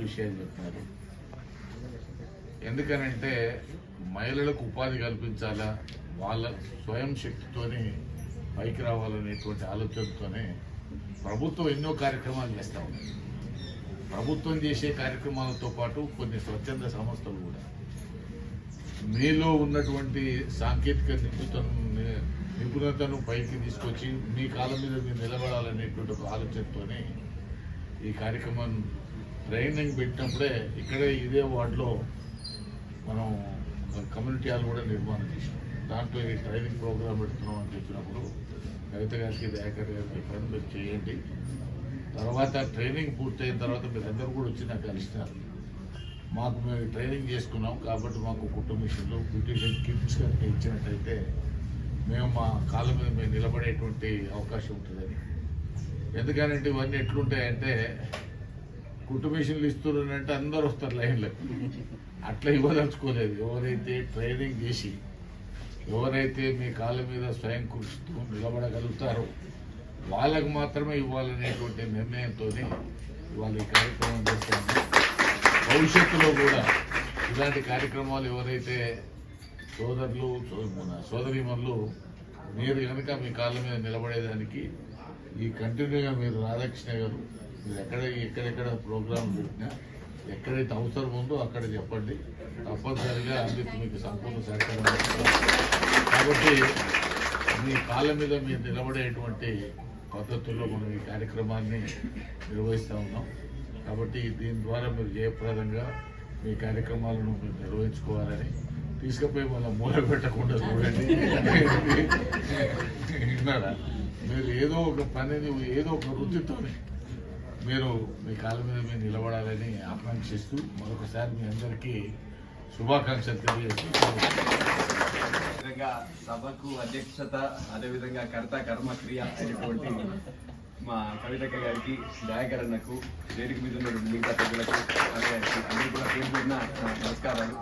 విషయాలు చెప్తున్నారు. ఎందుకనంటే మహిళలకు ఉపాధి కల్పించాలా, వాళ్ళ స్వయం శక్తితోనే పైకి రావాలనేటువంటి ఆలోచనతోనే ప్రభుత్వం ఎన్నో కార్యక్రమాలు చేస్తూ ఉంది. ప్రభుత్వం చేసే కార్యక్రమాలతో పాటు కొన్ని స్వచ్ఛంద సంస్థలు కూడా మీలో ఉన్నటువంటి సాంకేతిక నిపుణతను పైకి తీసుకొచ్చి మీ కాళ్ళ మీద మీరు నిలబడాలనేటువంటి ఒక ఆలోచనతోనే ఈ కార్యక్రమం ట్రైనింగ్ పెట్టినప్పుడే ఇక్కడే ఇదే వార్డులో మనం కమ్యూనిటీ హాల్ కూడా నిర్మాణం చేసాం. దాంట్లో ఈ ట్రైనింగ్ ప్రోగ్రామ్ పెడుతున్నాం అని చెప్పినప్పుడు కవిత గారికి, దయాకర్ గారికి చెప్పాను, మీరు చేయండి. తర్వాత ట్రైనింగ్ పూర్తయిన తర్వాత మీరు అందరూ కూడా వచ్చి నాకు కలిసినారు. మాకు మేము ట్రైనింగ్ చేసుకున్నాం కాబట్టి మాకు కుట్టు మిషన్లు, బ్యూటిషియన్ కిట్స్ కనుక ఇచ్చినట్టయితే మేము మా కాళ్ళ మీద మేము నిలబడేటువంటి అవకాశం ఉంటుందని. ఎందుకనంటే ఇవన్నీ ఎట్లుంటాయంటే కుట్టు మిషన్లు ఇస్తున్నారంటే అందరూ వస్తారు లైన్లకు. అట్లా ఇవ్వదలుచుకోలేదు. ఎవరైతే ట్రైనింగ్ చేసి ఎవరైతే మీ కాళ్ళ మీద స్వయం కృషితో నిలబడగలుగుతారో వాళ్ళకు మాత్రమే ఇవ్వాలనేటువంటి నిర్ణయంతో ఇవాళ ఈ కార్యక్రమం చేస్తాము. భవిష్యత్తులో కూడా ఇలాంటి కార్యక్రమాలు ఎవరైతే సోదరులు సోదరీమణులు మీరు కనుక మీ కాళ్ళ మీద నిలబడేదానికి ఈ కంటిన్యూగా మీరు రాధాకృష్ణ గారు మీరు ఎక్కడెక్కడ ప్రోగ్రాం పెట్టినా ఎక్కడైతే అవసరం ఉందో అక్కడ చెప్పండి. తప్పనిసరిగా అందుకు మీకు సంపూర్ణ సహకారం. కాబట్టి మీ కాళ్ళ మీద మీరు నిలబడేటువంటి పద్ధతుల్లో మనం ఈ కార్యక్రమాన్ని నిర్వహిస్తూ ఉన్నాం. కాబట్టి దీని ద్వారా మీరు జయప్రదంగా మీ కార్యక్రమాలను మీరు నిర్వహించుకోవాలని, తీసుకుపోయి మళ్ళీ మూల పెట్టకుండా చూడండి. విన్నారా? మీరు ఏదో ఒక పనిని ఏదో ఒక వృత్తితోనే మీరు మీ కాళ్ళ మీద మీరు నిలబడాలని ఆకాంక్షిస్తూ మరొకసారి మీ అందరికీ శుభాకాంక్షలు తెలియజేస్తూ సభకు అధ్యక్షత, అదేవిధంగా కర్త కర్మ క్రియ అయినటువంటి మా కవితక్క గారికి, దయాకర్ అన్నకు, వేదిక మీద ఉన్న మిగతా ప్రజలకు అందరికీ కూడా పేరు పెట్టిన నమస్కారాలు.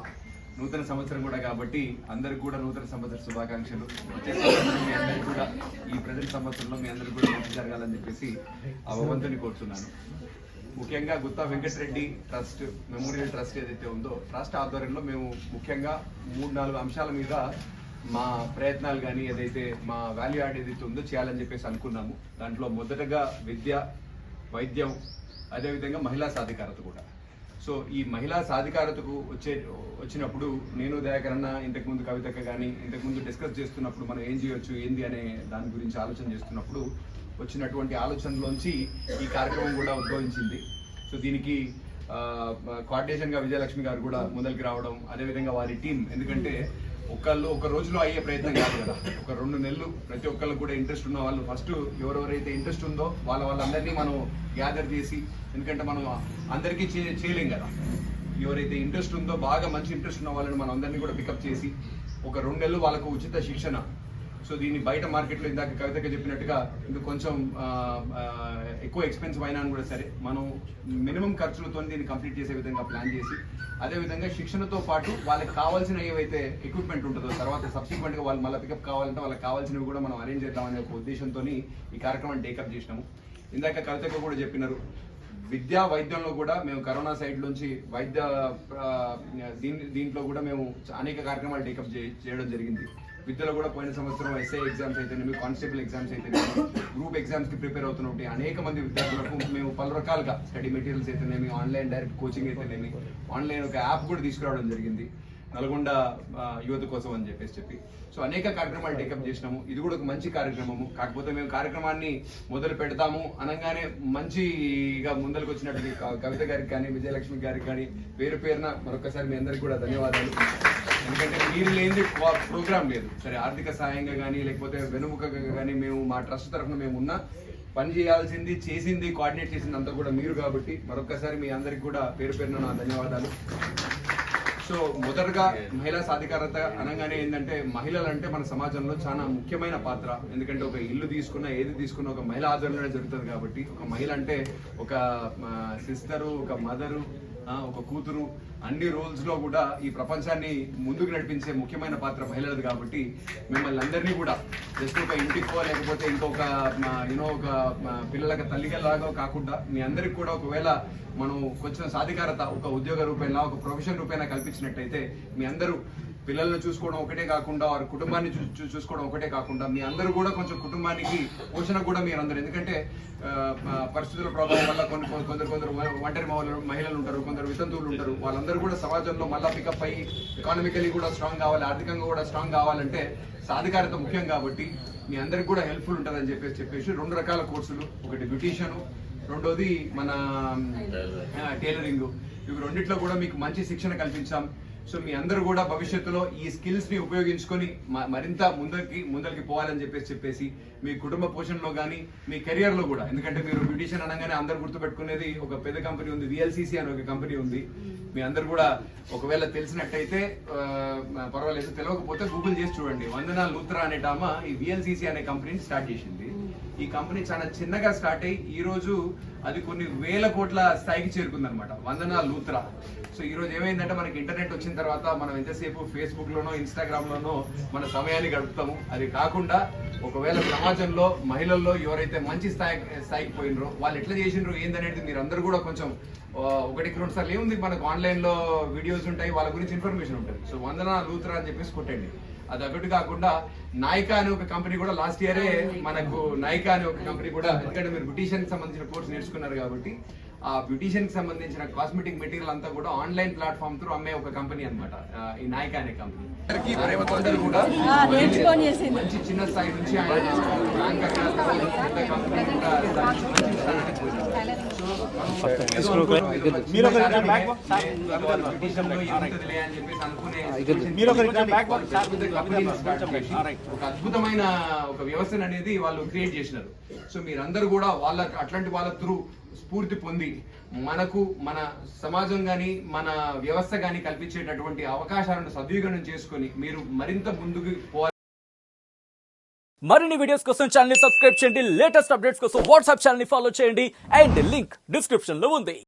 నూతన సంవత్సరం కూడా కాబట్టి అందరికి కూడా నూతన సంవత్సర శుభాకాంక్షలు. వచ్చే సంవత్సరం మీ అందరికీ కూడా, ఈ ప్రజల సంవత్సరంలో మీ అందరికీ కూడా మంచి జరగాలని చెప్పేసి ఆ భగవంతుని కోరుతున్నాను. ముఖ్యంగా Gutta Venkatareddy trust memorial trust ఏదైతే ఉందో ట్రస్ట్ ఆధ్వర్యంలో మేము ముఖ్యంగా 3-4 అంశాల మీద మా ప్రయత్నాలు కానీ ఏదైతే మా వాల్యూ యాడ్ ఏదైతే ఉందో చేయాలని చెప్పేసి అనుకున్నాము. దాంట్లో మొదటగా విద్య, వైద్యం, అదేవిధంగా మహిళా సాధికారత కూడా. సో ఈ మహిళా సాధికారతకు వచ్చినప్పుడు నేను దయాకరణ ఇంతకుముందు కవితక్క కానీ ఇంతకుముందు డిస్కస్ చేస్తున్నప్పుడు మనం ఏం చేయొచ్చు ఏంది అనే దాని గురించి ఆలోచన చేస్తున్నప్పుడు వచ్చినటువంటి ఆలోచనలోంచి ఈ కార్యక్రమం కూడా ఉద్భవించింది. సో దీనికి కోఆర్డినేషన్గా విజయలక్ష్మి గారు కూడా ముందరికి రావడం, అదేవిధంగా వారి టీం, ఎందుకంటే ఒక రోజులో అయ్యే ప్రయత్నం కాదు కదా, ఒక 2 నెలలు ప్రతి ఒక్కళ్ళు కూడా ఇంట్రెస్ట్ ఉన్న వాళ్ళు ఫస్ట్ ఎవరెవరైతే ఇంట్రెస్ట్ ఉందో వాళ్ళందరినీ మనం గ్యాదర్ చేసి, ఎందుకంటే మనం అందరికీ చేయలేం కదా, ఎవరైతే ఇంట్రెస్ట్ ఉందో బాగా మంచి ఇంట్రెస్ట్ ఉన్న వాళ్ళని మనం అందరినీ కూడా పికప్ చేసి ఒక 2 నెలలు వాళ్ళకు ఉచిత శిక్షణ. సో దీన్ని బయట మార్కెట్లో ఇందాక కవితగా చెప్పినట్టుగా ఇంకా కొంచెం ఎక్కువ ఎక్స్పెన్సివ్ అయినా కూడా సరే మనం మినిమం ఖర్చులతో దీన్ని కంప్లీట్ చేసే విధంగా ప్లాన్ చేసి, అదేవిధంగా శిక్షణతో పాటు వాళ్ళకి కావాల్సిన ఏవైతే ఎక్విప్మెంట్ ఉంటుందో తర్వాత సబ్సిక్వెంట్గా వాళ్ళు మళ్ళీ పికప్ కావాలంటే వాళ్ళకి కావాల్సినవి కూడా మనం అరేంజ్ చేద్దామనే ఒక ఉద్దేశంతో ఈ కార్యక్రమాన్ని టేకప్ చేసినాము. ఇందాక కవితగా కూడా చెప్పినారు, విద్యా వైద్యంలో కూడా మేము కరోనా సైడ్ నుంచి వైద్య దీంట్లో కూడా మేము అనేక కార్యక్రమాలు టేకప్ చేయడం జరిగింది. విద్యలో కూడా పోయిన సంవత్సరం ఎస్ఐ ఎగ్జామ్స్ అయితేనేమి, కానిస్టేబుల్ ఎగ్జామ్స్ అయితేనేమి, గ్రూప్ ఎగ్జామ్స్కి ప్రిపేర్ అవుతున్నట్టు అనేక మంది విద్యార్థులకు మేము పలు రకాలుగా స్టడీ మెటీరియల్స్ అయితేనేమి, ఆన్లైన్ డైరెక్ట్ కోచింగ్ అయితేనేమి, ఆన్లైన్ ఒక యాప్ కూడా తీసుకురావడం జరిగింది నల్గొండ యువత కోసం అని చెప్పి. సో అనేక కార్యక్రమాలు టేకప్ చేసినాము. ఇది కూడా ఒక మంచి కార్యక్రమము. కాకపోతే మేము కార్యక్రమాన్ని మొదలు పెడతాము అనగానే మంచిగా ముందరికి వచ్చినట్టు కవిత గారికి కానీ విజయలక్ష్మి గారికి కానీ పేరున మరొకసారి మీ అందరికి కూడా ధన్యవాదాలు. ఎందుకంటే మీరు లేనిది ప్రోగ్రామ్ లేదు. సరే ఆర్థిక సాయంగా కానీ లేకపోతే వెనుముకగా కానీ మేము మా ట్రస్ట్ తరఫున మేము ఉన్న పని చేయాల్సింది, చేసింది, కోఆర్డినేట్ చేసింది అంతా కూడా మీరు కాబట్టి మరొకసారి మీ అందరికి కూడా పేరున నా ధన్యవాదాలు. సో మొదటగా మహిళా సాధికారత అనగానే ఏంటంటే మహిళలు అంటే మన సమాజంలో చాలా ముఖ్యమైన పాత్ర. ఎందుకంటే ఒక ఇల్లు తీసుకున్నా ఏది తీసుకున్నా ఒక మహిళ ఆధ్వర్యంలోనే జరుగుతుంది కాబట్టి ఒక మహిళ అంటే ఒక సిస్టరు, ఒక మదరు, ఒక కూతురు అన్ని రోల్స్ లో కూడా ఈ ప్రపంచాన్ని ముందుకు నడిపించే ముఖ్యమైన పాత్ర మహిళలది కాబట్టి మిమ్మల్ని అందరినీ కూడా జస్ట్ ఒక ఇంటికో లేకపోతే ఇంకొక ఒక పిల్లలకి తల్లిగలాగా కాకుండా మీ అందరికి కూడా ఒకవేళ మనం కొంచెం సాధికారత ఒక ఉద్యోగ రూపేణా ఒక ప్రొఫెషన్ రూపేణా కల్పించినట్టయితే మీ అందరూ పిల్లల్ని చూసుకోవడం ఒకటే కాకుండా వారి కుటుంబాన్ని చూసుకోవడం ఒకటే కాకుండా మీ అందరూ కూడా కొంచెం కుటుంబానికి పోషణ కూడా మీరు అందరూ, ఎందుకంటే పరిస్థితుల ప్రభావం వల్ల కొందరు ఒంటరి మహిళలు ఉంటారు, కొందరు వితంతువులు ఉంటారు, వాళ్ళందరూ కూడా సమాజంలో మళ్ళా పికప్ అయ్యి ఎకానమికలీ కూడా స్ట్రాంగ్ కావాలి, ఆర్థికంగా కూడా స్ట్రాంగ్ కావాలంటే సాధికారత ముఖ్యం కాబట్టి మీ అందరికి కూడా హెల్ప్ఫుల్ ఉంటుందని చెప్పేసి 2 రకాల కోర్సులు, ఒకటి బ్యూటీషియన్, రెండోది మన టైలరింగ్, ఇవి రెండిట్లో కూడా మీకు మంచి శిక్షణ కల్పించాం. సో మీ అందరూ కూడా భవిష్యత్తులో ఈ స్కిల్స్ ని ఉపయోగించుకొని మరింత ముందరికి పోవాలని చెప్పేసి మీ కుటుంబ పోషణలో కానీ మీ కెరియర్ లో కూడా, ఎందుకంటే మీరు బ్యూటిషియన్ అనగానే అందరు గుర్తుపెట్టుకునేది ఒక పెద్ద కంపెనీ ఉంది, VLCC అని ఒక కంపెనీ ఉంది. మీ అందరు కూడా ఒకవేళ తెలిసినట్టయితే పర్వాలేదు, తెలియకపోతే గూగుల్ చేసి చూడండి. వందనా లూత్రా అనేటామా ఈ VLCC అనే కంపెనీని స్టార్ట్ చేసింది. ఈ కంపెనీ చాలా చిన్నగా స్టార్ట్ అయ్యి ఈ రోజు అది కొన్ని వేల కోట్ల స్థాయికి చేరుకుందనమాట, వందనా లూత్రా. సో ఈ రోజు ఏమైందంటే మనకి ఇంటర్నెట్ వచ్చిన తర్వాత మనం ఎంతసేపు ఫేస్బుక్ లోనో ఇన్స్టాగ్రామ్ లోనో మన సమయాన్ని గడుపుతాము. అది కాకుండా ఒకవేళ సమాజంలో మహిళల్లో ఎవరైతే మంచి స్థాయికి పోయినరో వాళ్ళు ఎట్లా చేసినారో ఏందనేది మీరు అందరూ కూడా కొంచెం 1-2 సార్లు ఏముంది, మనకు ఆన్లైన్ లో వీడియోస్ ఉంటాయి, వాళ్ళ గురించి ఇన్ఫర్మేషన్ ఉంటుంది. సో వందనా లూత్రా అని చెప్పేసి కొట్టండి. అది ఒకటి కాకుండా నాయికా అనే ఒక కంపెనీ కూడా లాస్ట్ ఇయరే మనకు నాయికా అనే ఒక కంపెనీ కూడా, ఎందుకంటే మీరు బ్యూటీషియన్ కి సంబంధించిన కోర్స్ నేర్చుకున్నారు కాబట్టి ఆ బ్యూటీషియన్ కి సంబంధించిన కాస్మెటిక్ మెటీరియల్ అంతా కూడా ఆన్లైన్ ప్లాట్ఫామ్ త్రూ అమ్మే ఒక కంపెనీ అన్నమాట ఈ నాయికా అనే కంపెనీ. కూడా మంచి చిన్న స్థాయి నుంచి ఒక అద్భుతమైన ఒక వ్యవస్థను అనేది వాళ్ళు క్రియేట్ చేసినారు. సో మీరందరూ కూడా అట్లాంటి వాళ్ళ త్రూ స్ఫూర్తి పొంది మనకు మన సమాజం గాని మన వ్యవస్థ గాని కల్పించేటటువంటి అవకాశాలను సద్వినియోగం చేసుకొని మీరు మరింత ముందుకు పోవాలి. మరిన్ని వీడియోస్ కోసం ఛానల్ ని సబ్స్క్రైబ్ చేయండి, లేటెస్ట్ అప్డేట్స్ కోసం వాట్సాప్ ఛానల్ ని ఫాలో చేయండి అండ్ లింక్ డిస్క్రిప్షన్ లో ఉంది.